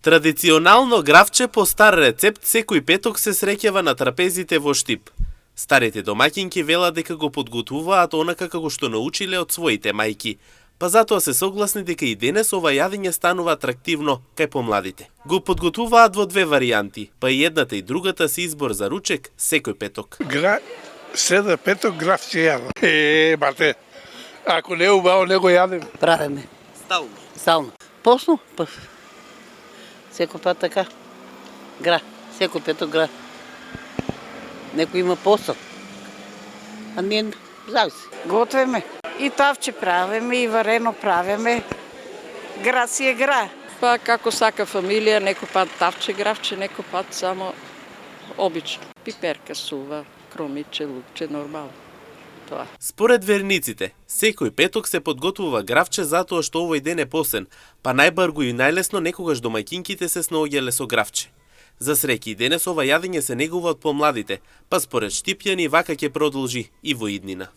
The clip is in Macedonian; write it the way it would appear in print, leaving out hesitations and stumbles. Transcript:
Традиционално гравче по стар рецепт секој петок се среќава на трапезите во Штип. Старите домаќинки велат дека го подготвуваат онака како што научиле од своите мајки, па затоа се согласни дека и денес ова јадење станува атрактивно кај помладите. Го подготвуваат во две варијанти, па и едната и другата се избор за ручек секој петок. Среда петок гравче јадам. Бате, ако не е убаво, не го јадем. Правиме. Стално. Стално. Посно? Па. Секој пат така. Гра. Секој петок гра. Некој има посол. А ние зависи. Готвиме. И тавче правиме, и варено правиме. Гра си е гра. Па како сака фамилија, некој пат тавче, гравче, некој пат само обично. Пиперка, сува, кромиче, лукче, нормално. Тоа. Според верниците, секој петок се подготвува гравче затоа што овој ден е посен, па најбрзо и најлесно некогаш домаќинките се снаоѓале со гравче. За среќа и денес ова јадење се негува од помладите, па според Штипјани вака ќе продолжи и во иднина.